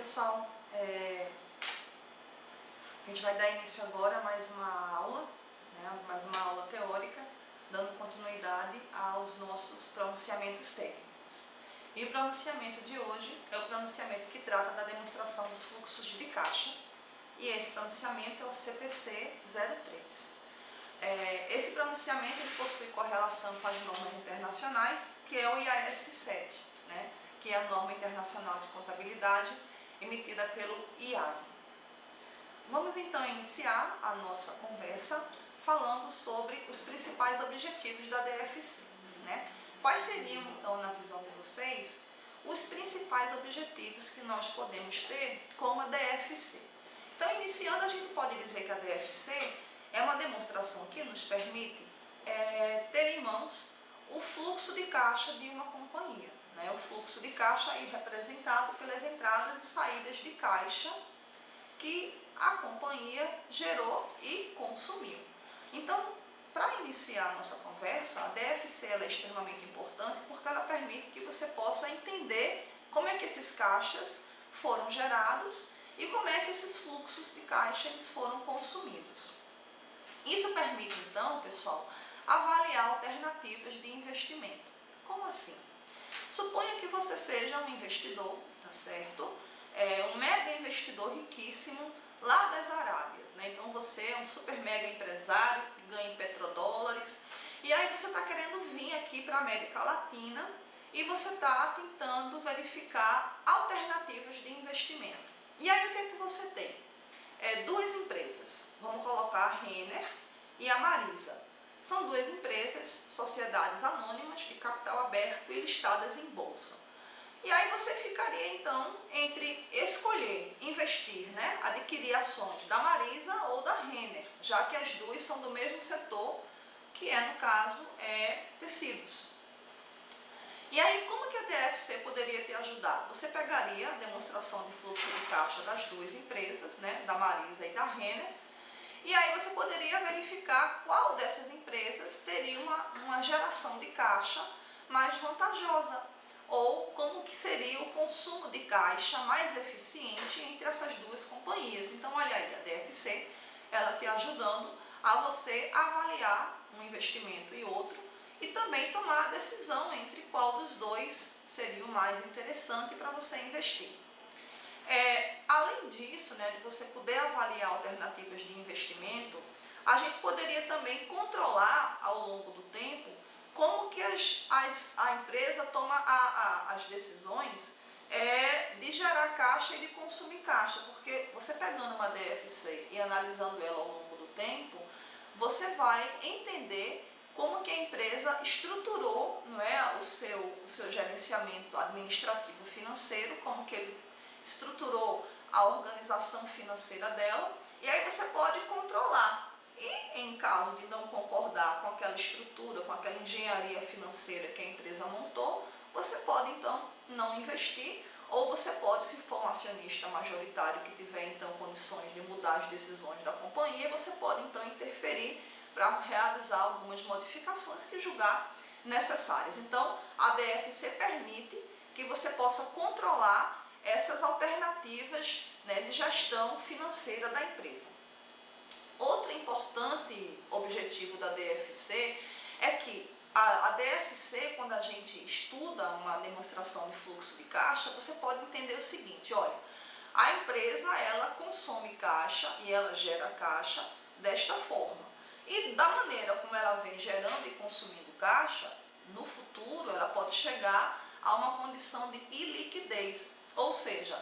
pessoal, a gente vai dar início agora a mais uma aula, mais uma aula teórica, dando continuidade aos nossos pronunciamentos técnicos. E o pronunciamento de hoje é o pronunciamento que trata da demonstração dos fluxos de caixa, e esse pronunciamento é o CPC 03. Esse pronunciamento ele possui correlação com as normas internacionais, que é o IAS 7, que é a norma internacional de contabilidade emitida pelo IASB. Vamos então iniciar a nossa conversa falando sobre os principais objetivos da DFC. Quais seriam então, na visão de vocês, os principais objetivos que nós podemos ter com a DFC? Então, iniciando, a gente pode dizer que a DFC é uma demonstração que nos permite ter em mãos o fluxo de caixa de uma companhia. O fluxo de caixa aí representado pelas entradas e saídas de caixa que a companhia gerou e consumiu. Então, para iniciar a nossa conversa, a DFC ela é extremamente importante porque ela permite que você possa entender como é que esses caixas foram gerados e como é que esses fluxos de caixa eles foram consumidos. Isso permite, então, pessoal, avaliar alternativas de investimento. Como assim? Suponha que você seja um investidor, tá certo? Um mega investidor riquíssimo lá das Arábias, Então você é um super mega empresário que ganha em petrodólares e aí você está querendo vir aqui para a América Latina e você está tentando verificar alternativas de investimento. E aí o que é que você tem? Duas empresas, vamos colocar a Renner e a Marisa. São duas empresas, sociedades anônimas de capital aberto e listadas em bolsa. E aí você ficaria então entre escolher investir, adquirir ações da Marisa ou da Renner, já que as duas são do mesmo setor, que é no caso tecidos. E aí como que a DFC poderia te ajudar? Você pegaria a demonstração de fluxo de caixa das duas empresas, da Marisa e da Renner, e aí você poderia verificar qual dessas empresas teria uma geração de caixa mais vantajosa, ou como que seria o consumo de caixa mais eficiente entre essas duas companhias. Então, olha aí, a DFC, ela te ajudando a você avaliar um investimento e outro, e também tomar a decisão entre qual dos dois seria o mais interessante para você investir. Além disso, de você poder avaliar alternativas de investimento, a gente poderia também controlar ao longo do tempo como que a empresa toma as decisões de gerar caixa e de consumir caixa, porque você pegando uma DFC e analisando ela ao longo do tempo, você vai entender como que a empresa estruturou o seu gerenciamento administrativo financeiro, como que ele estruturou a organização financeira dela, e aí você pode controlar. E em caso de não concordar com aquela estrutura, com aquela engenharia financeira que a empresa montou, você pode então não investir, ou você pode, se for um acionista majoritário que tiver então condições de mudar as decisões da companhia, você pode então interferir para realizar algumas modificações que julgar necessárias. Então a DFC permite que você possa controlar essas alternativas de gestão financeira da empresa. Outro importante objetivo da DFC é que a DFC, quando a gente estuda uma demonstração de fluxo de caixa, você pode entender o seguinte, olha, a empresa ela consome caixa e ela gera caixa desta forma. E da maneira como ela vem gerando e consumindo caixa, no futuro ela pode chegar a uma condição de iliquidez. Ou seja,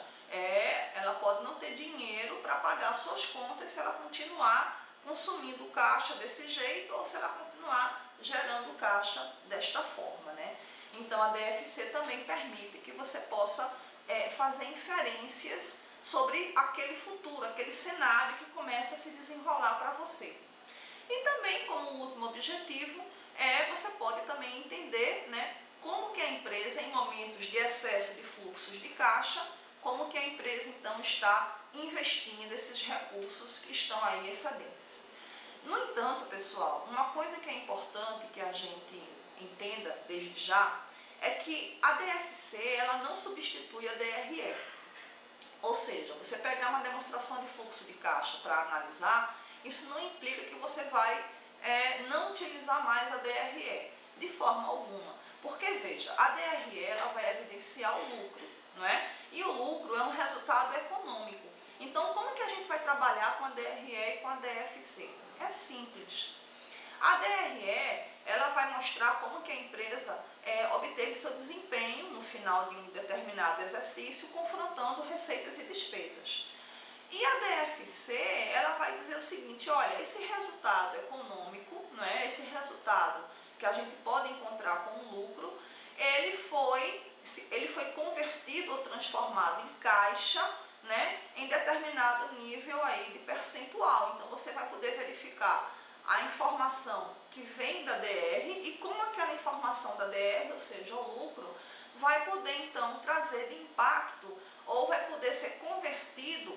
ela pode não ter dinheiro para pagar suas contas se ela continuar consumindo caixa desse jeito ou se ela continuar gerando caixa desta forma. Então a DFC também permite que você possa fazer inferências sobre aquele futuro, aquele cenário que começa a se desenrolar para você. E também, como último objetivo, você pode também entender como que a empresa, em momentos de excesso de fluxos de caixa, como que a empresa então está investindo esses recursos que estão aí excedentes. No entanto, pessoal, uma coisa que é importante que a gente entenda desde já é que a DFC ela não substitui a DRE. Ou seja, você pegar uma demonstração de fluxo de caixa para analisar, isso não implica que você vai não utilizar mais a DRE, de forma alguma. Porque, veja, a DRE ela vai evidenciar o lucro, não é? E o lucro é um resultado econômico. Então, como que a gente vai trabalhar com a DRE e com a DFC? É simples. A DRE ela vai mostrar como que a empresa obteve seu desempenho no final de um determinado exercício, confrontando receitas e despesas. E a DFC ela vai dizer o seguinte: olha, esse resultado econômico, né, esse resultado que a gente pode encontrar como lucro, ele foi convertido ou transformado em caixa, né, em determinado nível aí de percentual. Então você vai poder verificar a informação que vem da DR e como aquela informação da DR, ou seja, o lucro, vai poder então trazer de impacto ou vai poder ser convertido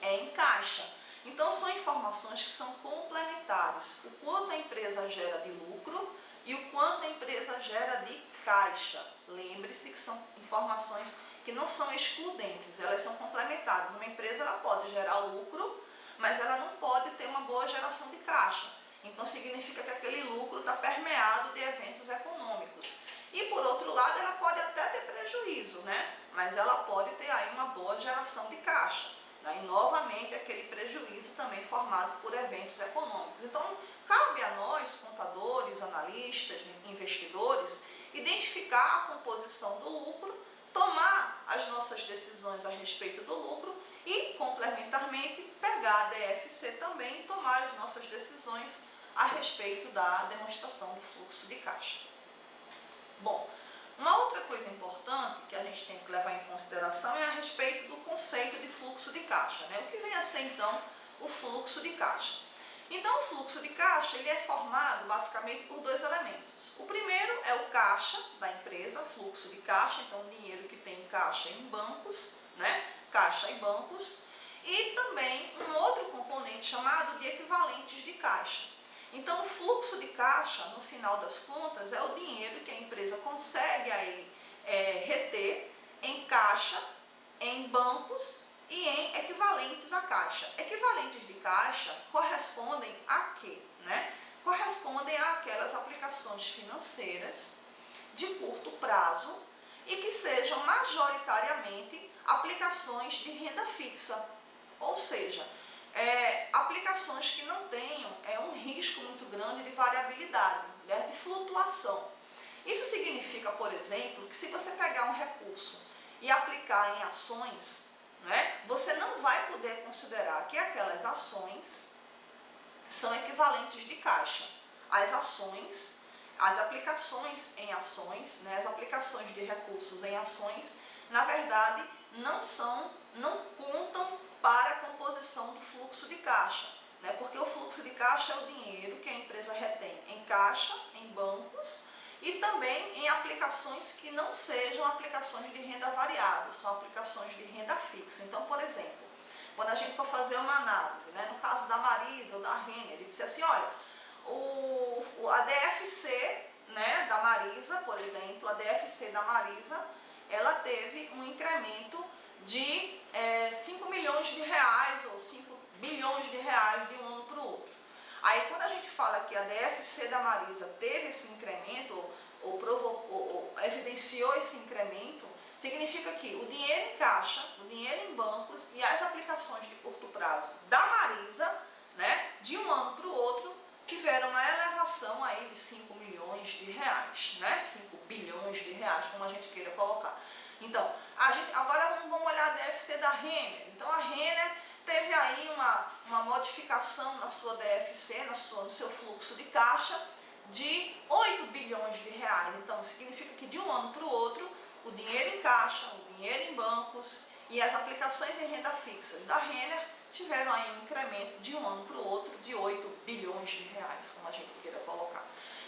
em caixa. Então são informações que são complementares, o quanto a empresa gera de lucro e o quanto a empresa gera de caixa. Lembre-se que são informações que não são excludentes, elas são complementares. Uma empresa ela pode gerar lucro, mas ela não pode ter uma boa geração de caixa. Então significa que aquele lucro está permeado de eventos econômicos. E por outro lado, ela pode até ter prejuízo, né? Mas ela pode ter aí uma boa geração de caixa. Né? E novamente aquele prejuízo também formado por eventos econômicos. Então cabe a nós, contadores, analistas, investidores, identificar a composição do lucro, tomar as nossas decisões a respeito do lucro e, complementarmente, pegar a DFC também e tomar as nossas decisões a respeito da demonstração do fluxo de caixa. Bom, uma outra coisa importante que a gente tem que levar em consideração é a respeito do conceito de fluxo de caixa, né? O que vem a ser, então, o fluxo de caixa. Então, o fluxo de caixa ele é formado basicamente por dois elementos. O primeiro é o caixa da empresa, fluxo de caixa, então o dinheiro que tem em caixa em bancos, né? Caixa e bancos, e também um outro componente chamado de equivalentes de caixa. Então, o fluxo de caixa, no final das contas, é o dinheiro que a empresa consegue aí, reter em caixa, em bancos e em equivalentes à caixa. Equivalentes de caixa correspondem a quê? Né? Correspondem àquelas aplicações financeiras de curto prazo e que sejam majoritariamente aplicações de renda fixa, ou seja, aplicações que não tenham um risco muito grande de variabilidade, né, de flutuação. Isso significa, por exemplo, que se você pegar um recurso e aplicar em ações, né, você não vai poder considerar que aquelas ações são equivalentes de caixa. As ações, as aplicações em ações, né, as aplicações de recursos em ações, na verdade, não contam para a composição do fluxo de caixa, né? Porque o fluxo de caixa é o dinheiro que a empresa retém em caixa, em bancos e também em aplicações que não sejam aplicações de renda variável, são aplicações de renda fixa. Então, por exemplo, quando a gente for fazer uma análise, né, no caso da Marisa ou da Renner, ele disse assim, olha, a DFC, né, da Marisa, por exemplo, a DFC da Marisa, ela teve um incremento de 5 milhões de reais ou 5 bilhões de reais de um ano para o outro. Aí quando a gente fala que a DFC da Marisa teve esse incremento ou evidenciou esse incremento, significa que o dinheiro em caixa, o dinheiro em bancos e as aplicações de curto prazo da Marisa, né, de um ano para o outro, tiveram uma elevação aí de 5 milhões de reais, né, 5 bilhões de reais, como a gente queira colocar. Então, agora vamos olhar a DFC da Renner. Então, a Renner teve aí uma modificação na sua DFC, no seu fluxo de caixa, de 8 bilhões de reais. Então, significa que de um ano para o outro, o dinheiro em caixa, o dinheiro em bancos e as aplicações em renda fixa da Renner tiveram aí um incremento de um ano para o outro de 8 bilhões de reais, como a gente queira colocar.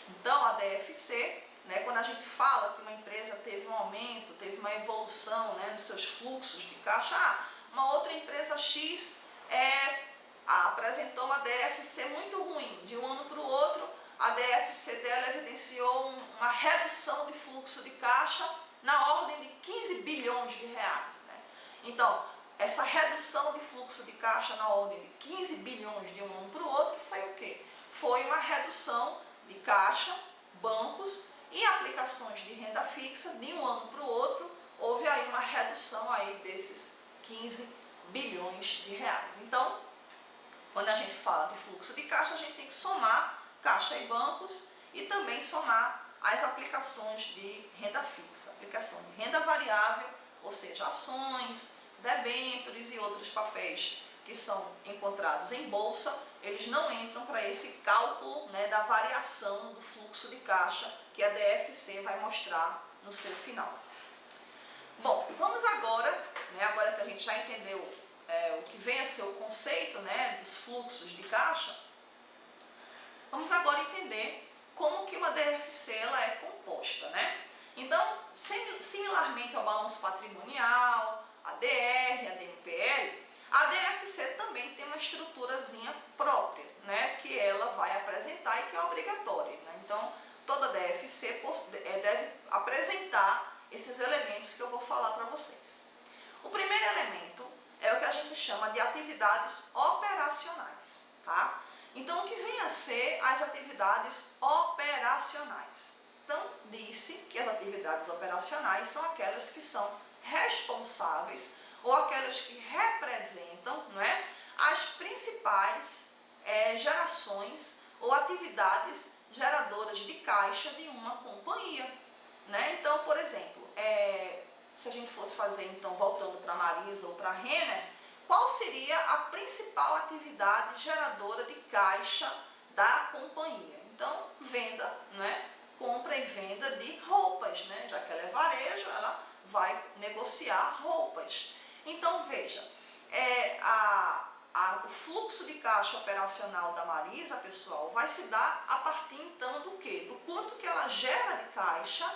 Então, a DFC... né, quando a gente fala que uma empresa teve um aumento, teve uma evolução, né, nos seus fluxos de caixa, uma outra empresa X apresentou uma DFC muito ruim, de um ano para o outro a DFC dela evidenciou uma redução de fluxo de caixa na ordem de 15 bilhões de reais. Né? Então, essa redução de fluxo de caixa na ordem de 15 bilhões de um ano para o outro foi o quê? Foi uma redução de caixa, bancos e aplicações de renda fixa de um ano para o outro. Houve aí uma redução aí desses 15 bilhões de reais. Então, quando a gente fala de fluxo de caixa, a gente tem que somar caixa e bancos e também somar as aplicações de renda fixa, aplicação de renda variável, ou seja, ações, debêntures e outros papéis que são encontrados em bolsa, eles não entram para esse cálculo, né, da variação do fluxo de caixa que a DFC vai mostrar no seu final. Bom, vamos agora, né, agora que a gente já entendeu o que vem a ser o conceito, né, dos fluxos de caixa, vamos agora entender como que uma DFC ela é composta, né? Então, similarmente ao balanço patrimonial, a DR, a DMPL, a DFC também tem uma estruturazinha própria, né, que ela vai apresentar e que é obrigatória, né? Então, toda DFC deve apresentar esses elementos que eu vou falar para vocês. O primeiro elemento é o que a gente chama de atividades operacionais, tá? Então, o que vem a ser as atividades operacionais? Então, disse que as atividades operacionais são aquelas que são responsáveis ou aquelas que representam, né, as principais gerações ou atividades geradoras de caixa de uma companhia, né? Então, por exemplo, se a gente fosse fazer, então, voltando para a Marisa ou para a Renner, qual seria a principal atividade geradora de caixa da companhia? Então, venda, né? Compra e venda de roupas, né? Já que ela é varejo, ela vai negociar roupas. Então, veja, o fluxo de caixa operacional da Marisa, pessoal, vai se dar a partir, então, do quê? Do quanto que ela gera de caixa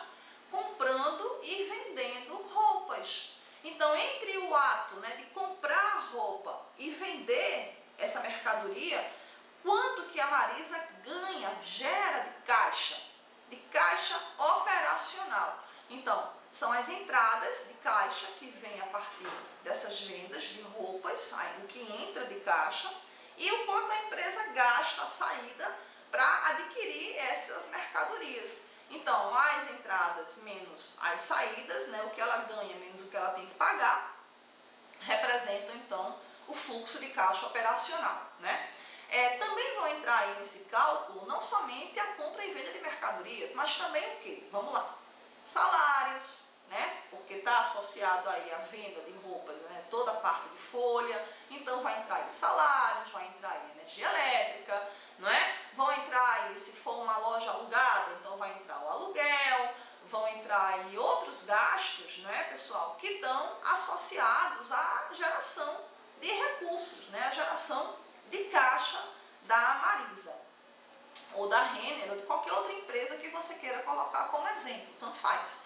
comprando e vendendo roupas. Então, entre o ato, né, de comprar roupa e vender essa mercadoria, quanto que a Marisa ganha, gera de caixa operacional. Então, são as entradas de caixa que vêm a partir dessas vendas de roupas, o que entra de caixa, e o quanto a empresa gasta a saída para adquirir essas mercadorias. Então, as entradas menos as saídas, né, o que ela ganha menos o que ela tem que pagar, representam, então, o fluxo de caixa operacional, né? Também vão entrar aí nesse cálculo não somente a compra e venda de mercadorias, mas também o quê? Vamos lá. Salários, né? Porque está associado aí à venda de roupas, né? Toda a parte de folha, então vai entrar aí salários, vai entrar aí energia elétrica, não é? Vão entrar aí, se for uma loja alugada, então vai entrar o aluguel, vão entrar aí outros gastos, né, pessoal, que estão associados à geração de recursos, né? A geração de caixa da Marisa, ou da Renner, ou de qualquer outra empresa que você queira colocar como exemplo, tanto faz.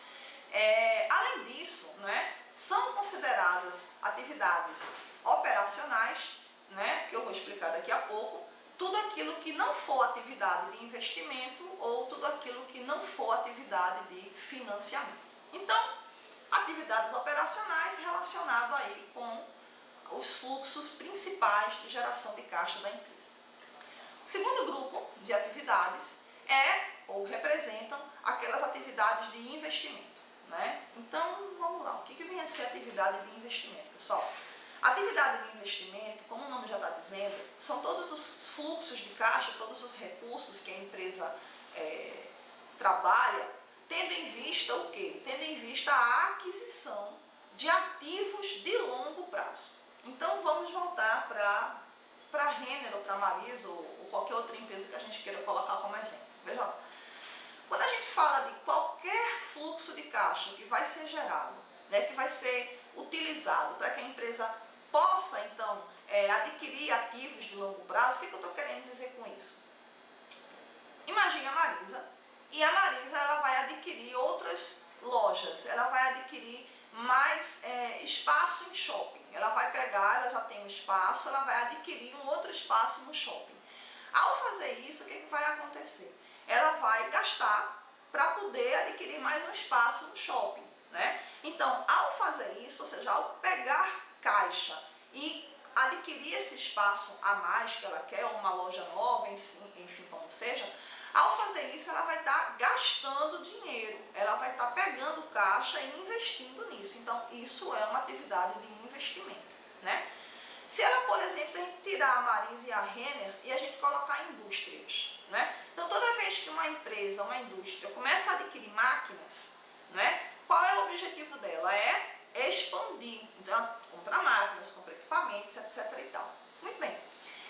Além disso, né, são consideradas atividades operacionais, né, que eu vou explicar daqui a pouco, tudo aquilo que não for atividade de investimento ou tudo aquilo que não for atividade de financiamento. Então, atividades operacionais relacionadas aí com os fluxos principais de geração de caixa da empresa. O segundo grupo de atividades ou representam aquelas atividades de investimento, né? Então, vamos lá. O que vem a ser atividade de investimento, pessoal? Atividade de investimento, como o nome já está dizendo, são todos os fluxos de caixa, todos os recursos que a empresa trabalha, tendo em vista o quê? Tendo em vista a aquisição de ativos de longo prazo. Então, vamos voltar para a Renner ou para a Marisa ou qualquer outra empresa que a gente queira colocar como exemplo. Veja lá. Quando a gente fala de qualquer fluxo de caixa que vai ser gerado, né, que vai ser utilizado para que a empresa possa, então, adquirir ativos de longo prazo, o que eu estou querendo dizer com isso? Imagine a Marisa, e a Marisa ela vai adquirir outras lojas, ela vai adquirir mais espaço em shopping. Ela vai pegar, ela já tem um espaço, ela vai adquirir um outro espaço no shopping. Ao fazer isso, o que vai acontecer? Ela vai gastar para poder adquirir mais um espaço no shopping. né? Então, ao fazer isso, ou seja, ao pegar caixa e adquirir esse espaço a mais que ela quer, uma loja nova, enfim, como seja, ao fazer isso, ela vai estar gastando dinheiro, ela vai estar pegando caixa e investindo nisso. Então, isso é uma atividade de investimento, né? Se ela, por exemplo, se a gente tirar a Marisa e a Renner e a gente colocar indústrias, né? Então, toda vez que uma empresa, uma indústria começa a adquirir máquinas, né? Qual é o objetivo dela? É expandir. Então, ela compra máquinas, compra equipamentos, etc. e tal. Muito bem.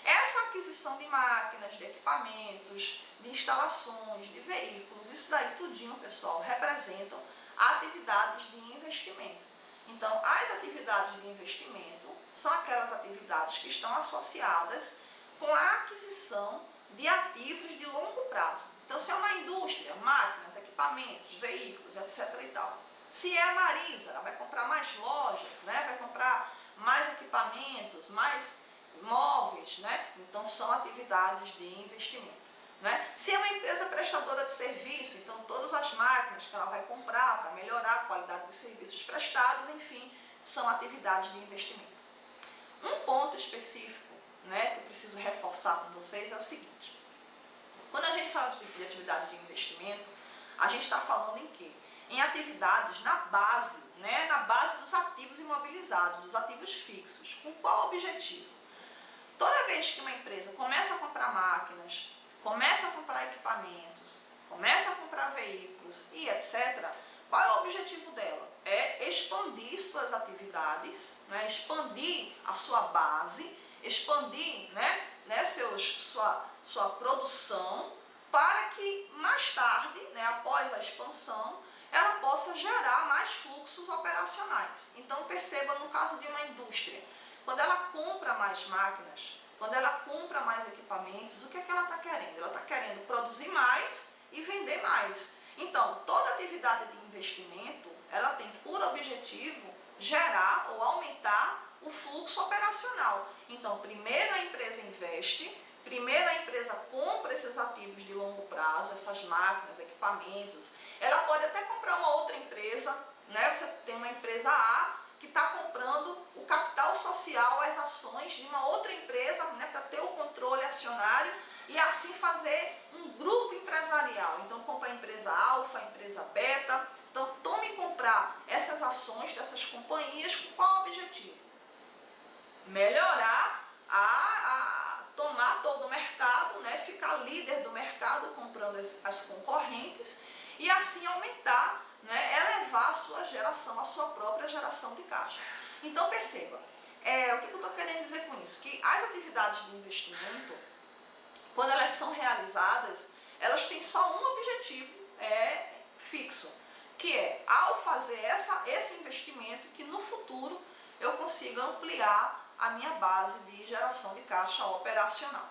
Essa aquisição de máquinas, de equipamentos, de instalações, de veículos, isso daí tudinho, pessoal, representam atividades de investimento. Então, as atividades de investimento são aquelas atividades que estão associadas com a aquisição de ativos de longo prazo. Então, se é uma indústria, máquinas, equipamentos, veículos, etc. e tal. Se é a Marisa, ela vai comprar mais lojas, né? Vai comprar mais equipamentos, mais móveis, né? Então, são atividades de investimento. Né? Se é uma empresa prestadora de serviço, então todas as máquinas que ela vai comprar para melhorar a qualidade dos serviços prestados, enfim, são atividades de investimento. Um ponto específico, né, que eu preciso reforçar com vocês é o seguinte: quando a gente fala de atividade de investimento, a gente está falando em quê? Em atividades na base, né, na base dos ativos imobilizados, dos ativos fixos. Com qual objetivo? Toda vez que uma empresa começa a comprar máquinas, começa a comprar equipamentos, começa a comprar veículos e etc., qual é o objetivo dela? É expandir suas atividades, né? Expandir a sua base, expandir, sua produção, para que mais tarde, né, após a expansão, ela possa gerar mais fluxos operacionais. Então, perceba no caso de uma indústria, quando ela compra mais máquinas, quando ela compra mais equipamentos, o que é que ela está querendo? Ela está querendo produzir mais e vender mais. Então, toda atividade de investimento, ela tem por objetivo gerar ou aumentar o fluxo operacional. Então, primeiro a empresa investe, primeiro a empresa compra esses ativos de longo prazo, essas máquinas, equipamentos. Ela pode até comprar uma outra empresa, né? Você tem uma empresa A que está comprando o capital social, as ações de uma outra empresa, né, para ter o controle acionário e assim fazer um grupo empresarial. Então, compra a empresa alfa, a empresa beta. Então, tome comprar essas ações dessas companhias com qual objetivo? Melhorar tomar todo o mercado, né, ficar líder do mercado comprando as concorrentes e assim aumentar, né, elevar a sua geração, a sua própria geração de caixa. Então perceba, o que eu estou querendo dizer com isso? Que as atividades de investimento, quando elas são realizadas, elas têm só um objetivo fixo, que é, ao fazer esse investimento, que no futuro eu consiga ampliar a minha base de geração de caixa operacional.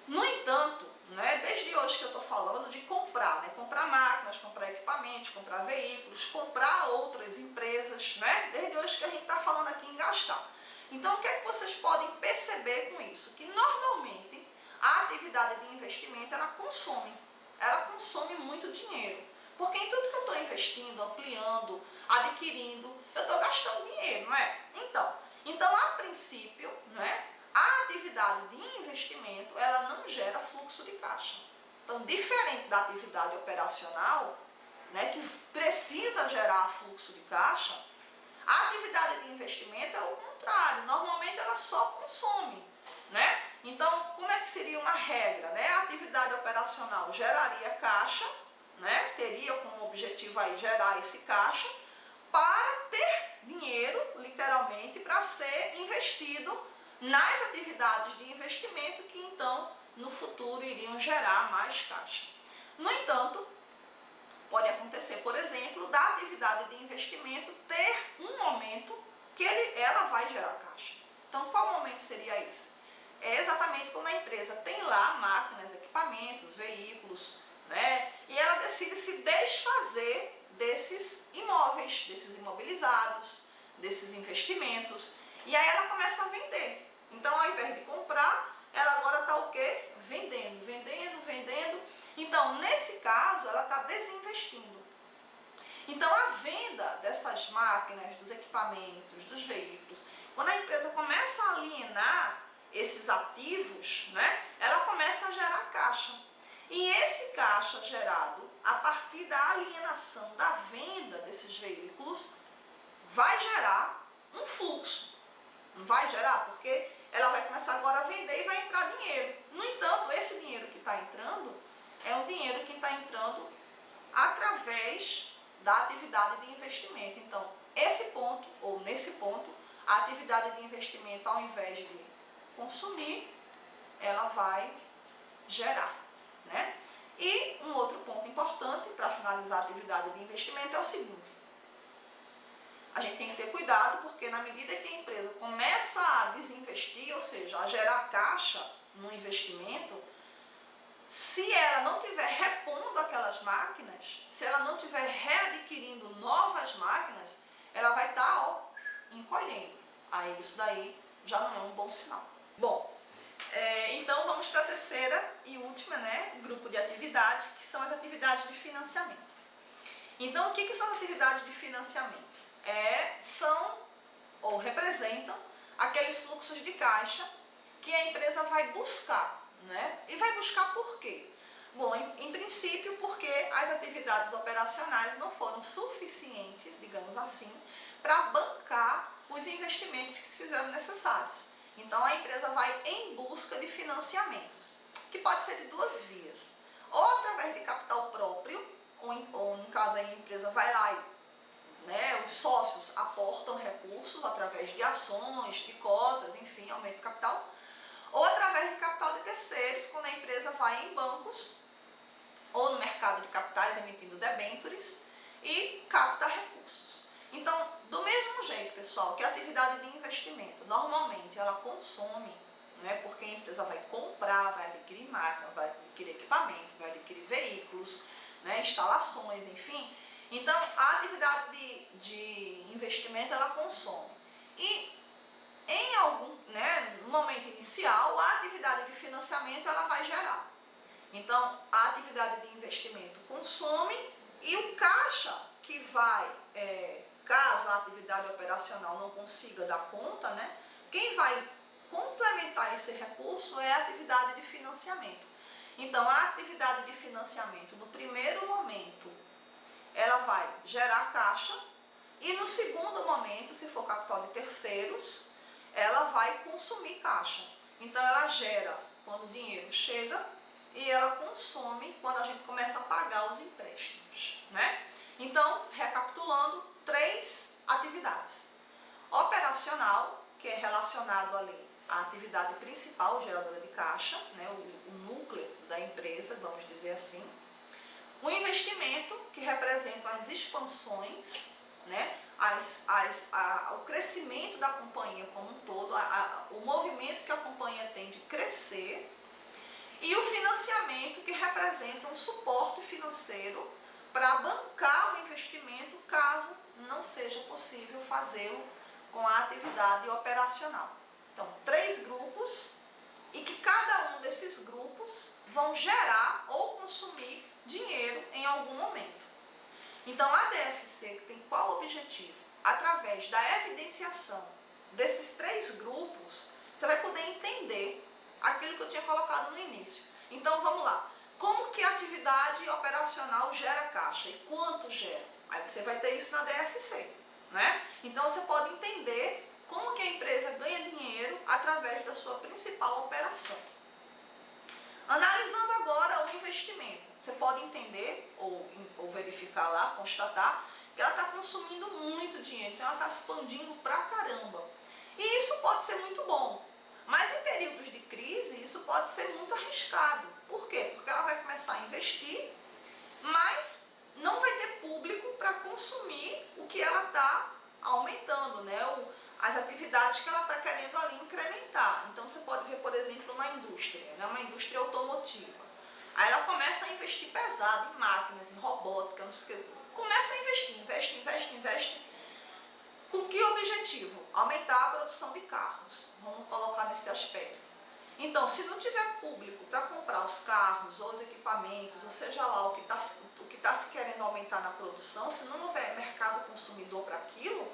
No entanto, né, desde hoje que eu estou falando de comprar, né, comprar máquinas, comprar equipamentos, comprar veículos, comprar outras empresas, né, desde hoje que a gente está falando aqui em gastar. Então, o que é que vocês podem perceber com isso? Que normalmente a atividade de investimento ela consome muito dinheiro. Porque em tudo que eu estou investindo, ampliando, adquirindo, eu estou gastando dinheiro, não é? Então, a princípio, né, a atividade de investimento, ela não gera fluxo de caixa. Então, diferente da atividade operacional, né, que precisa gerar fluxo de caixa, a atividade de investimento é o contrário. Normalmente, ela só consome, né? Então, como é que seria uma regra, né? A atividade operacional geraria caixa, né? Teria como objetivo aí gerar esse caixa para ter dinheiro, literalmente, para ser investido nas atividades de investimento que então no futuro iriam gerar mais caixa. No entanto, pode acontecer, por exemplo, da atividade de investimento ter um momento que ela vai gerar caixa. Então, qual momento seria esse? É exatamente quando a empresa tem lá máquinas, equipamentos, veículos, né? E ela decide se desfazer desses imóveis, desses imobilizados, desses investimentos, e aí ela começa a vender. Então, ao invés de comprar, ela agora está o quê? Vendendo. Então, nesse caso, ela está desinvestindo. Então, a venda dessas máquinas, dos equipamentos, dos veículos, quando a empresa começa a alienar esses ativos, né, ela começa a gerar caixa. E esse caixa gerado a partir da alienação da venda desses veículos vai gerar um fluxo. Não vai gerar, porque ela vai começar agora a vender e vai entrar dinheiro. No entanto, esse dinheiro que está entrando é um dinheiro que está entrando através da atividade de investimento. Então, esse ponto, ou nesse ponto, a atividade de investimento, ao invés de consumir, ela vai gerar, né? E um outro ponto importante para finalizar a atividade de investimento é o seguinte: a gente tem que ter cuidado, porque na medida que a empresa começa a desinvestir, ou seja, a gerar caixa no investimento, se ela não estiver repondo aquelas máquinas, se ela não estiver readquirindo novas máquinas, ela vai estar encolhendo. Aí isso daí já não é um bom sinal. Bom, então vamos para a terceira e última, né, grupo de atividades, que são as atividades de financiamento. Então, o que são as atividades de financiamento? São ou representam aqueles fluxos de caixa que a empresa vai buscar, né? E vai buscar por quê? Bom, em princípio, porque as atividades operacionais não foram suficientes, digamos assim, para bancar os investimentos que se fizeram necessários. Então, a empresa vai em busca de financiamentos, que pode ser de duas vias. Ou através de capital próprio, ou no caso, a empresa vai lá e os sócios aportam recursos através de ações, de cotas, enfim, aumento de capital, ou através de capital de terceiros, quando a empresa vai em bancos ou no mercado de capitais emitindo debêntures e capta recursos. Então, do mesmo jeito, pessoal, que a atividade de investimento, normalmente ela consome, né, porque a empresa vai comprar, vai adquirir máquinas, vai adquirir equipamentos, vai adquirir veículos, né, instalações, enfim. Então, a atividade de investimento, ela consome. E no momento inicial, a atividade de financiamento, ela vai gerar. Então, a atividade de investimento consome e o caixa que vai, caso a atividade operacional não consiga dar conta, né, quem vai complementar esse recurso é a atividade de financiamento. Então, a atividade de financiamento, no primeiro momento, ela vai gerar caixa e no segundo momento, se for capital de terceiros, ela vai consumir caixa. Então, ela gera quando o dinheiro chega e ela consome quando a gente começa a pagar os empréstimos, né? Então, recapitulando, 3 atividades. Operacional, que é relacionado ali à atividade principal, geradora de caixa, né? o núcleo da empresa, vamos dizer assim. O investimento, que representa as expansões, né? O crescimento da companhia como um todo, o movimento que a companhia tem de crescer. E o financiamento, que representa um suporte financeiro para bancar o investimento, caso não seja possível fazê-lo com a atividade operacional. Então, 3 grupos, e que cada um desses grupos vão gerar ou consumir dinheiro em algum momento. Então, a DFC tem qual objetivo? Através da evidenciação desses 3 grupos, você vai poder entender aquilo que eu tinha colocado no início. Então, vamos lá. Como que a atividade operacional gera caixa e quanto gera? Aí você vai ter isso na DFC, né? Então, você pode entender como que a empresa ganha dinheiro através da sua principal operação. Analisando agora o investimento, você pode entender ou verificar lá, constatar que ela está consumindo muito dinheiro, então ela está expandindo pra caramba. E isso pode ser muito bom, mas em períodos de crise isso pode ser muito arriscado. Por quê? Porque ela vai começar a investir, mas não vai ter público para consumir o que ela está aumentando, né? As atividades que ela está querendo ali incrementar. Então, você pode ver, por exemplo, uma indústria, né? Uma indústria automotiva. Aí ela começa a investir pesado em máquinas, em robótica, não sei o que. Começa a investir, investe. Com que objetivo? Aumentar a produção de carros. Vamos colocar nesse aspecto. Então, se não tiver público para comprar os carros ou os equipamentos, ou seja lá o que tá se querendo aumentar na produção, se não houver mercado consumidor para aquilo,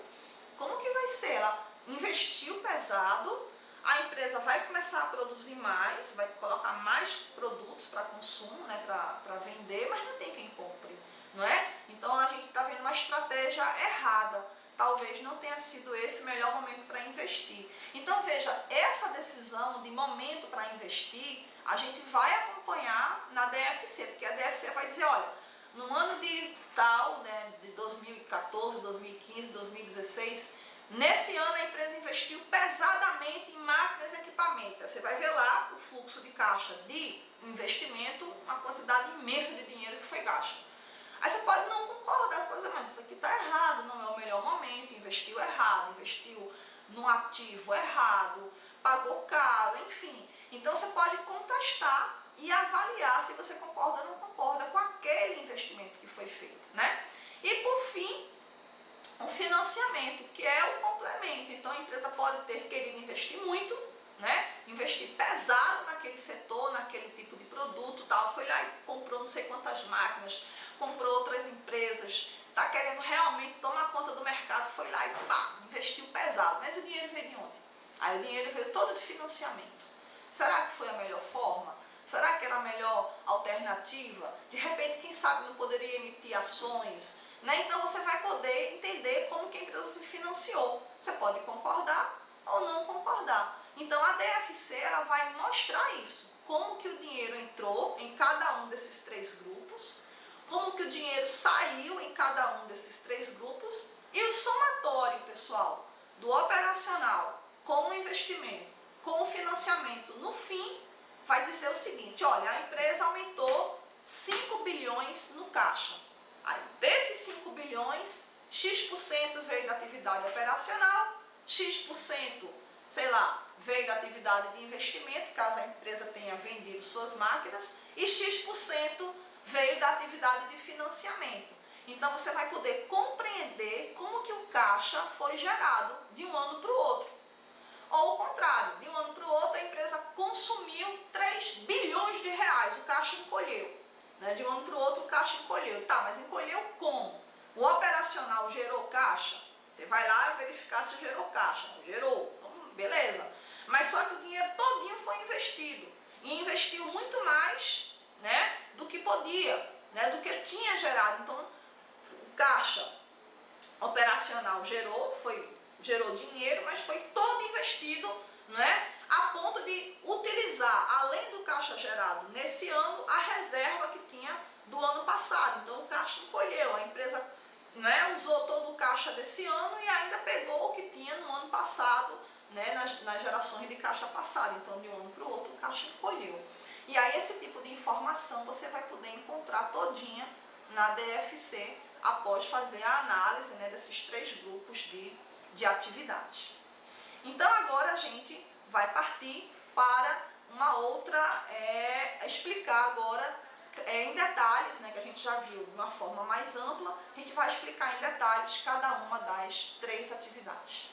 como que vai ser? Ela investiu pesado, a empresa vai começar a produzir mais, vai colocar mais produtos para consumo, né, para vender, mas não tem quem compre, não é? Então a gente está vendo uma estratégia errada. Talvez não tenha sido esse o melhor momento para investir. Então veja, essa decisão de momento para investir, a gente vai acompanhar na DFC, porque a DFC vai dizer, olha, no ano de tal, né, de 2014, 2015, 2016, nesse ano a empresa investiu pesadamente em máquinas e equipamentos. Você vai ver lá o fluxo de caixa de investimento, uma quantidade imensa de dinheiro que foi gasto. Aí você pode não concordar, você pode dizer, mas isso aqui está errado, não é o melhor momento, investiu errado, investiu num ativo errado, pagou caro, enfim. Então você pode contestar e avaliar se você concorda ou não concorda com aquele investimento que foi feito, né? E por fim, o financiamento, que é o complemento. Então a empresa pode ter querido investir muito, né? Investir pesado naquele setor, naquele tipo de produto, tal, foi lá e comprou não sei quantas máquinas, comprou outras empresas, está querendo realmente tomar conta do mercado, foi lá e pá, investiu pesado. Mas o dinheiro veio de onde? Aí o dinheiro veio todo de financiamento. Será que foi a melhor forma? Será que era a melhor alternativa? De repente, quem sabe não poderia emitir ações, né? Então você vai poder entender como que a empresa se financiou. Você pode concordar ou não concordar. Então a DFC ela vai mostrar isso, como que o dinheiro entrou em cada um desses três grupos, como que o dinheiro saiu em cada um desses três grupos e o somatório, pessoal, do operacional com o investimento, com o financiamento, no fim, vai dizer o seguinte, olha, a empresa aumentou 5 bilhões no caixa. Aí, desses 5 bilhões, X% veio da atividade operacional, X%, sei lá, veio da atividade de investimento, caso a empresa tenha vendido suas máquinas, e X% veio da atividade de financiamento. Então você vai poder compreender como que o caixa foi gerado de um ano para o outro. Ou o contrário, de um ano para o outro a empresa consumiu 3 bilhões de reais, o caixa encolheu. Né? De um ano para o outro o caixa encolheu. Tá, mas encolheu como? O operacional gerou caixa? Você vai lá verificar se gerou caixa. Gerou, então, beleza. Mas só que o dinheiro todinho foi investido. E investiu muito mais, né, do que podia, né, do que tinha gerado. Então, o caixa operacional gerou dinheiro, mas foi todo investido, né, a ponto de utilizar, além do caixa gerado nesse ano, a reserva que tinha do ano passado. Então, o caixa encolheu, a empresa, né, usou todo o caixa desse ano e ainda pegou o que tinha no ano passado, né, nas gerações de caixa passado. Então, de um ano para o outro, o caixa encolheu. E aí esse tipo de informação você vai poder encontrar todinha na DFC após fazer a análise, né, desses três grupos de atividades. Então agora a gente vai partir para uma outra, explicar agora em detalhes, né, que a gente já viu de uma forma mais ampla, a gente vai explicar em detalhes cada uma das três atividades.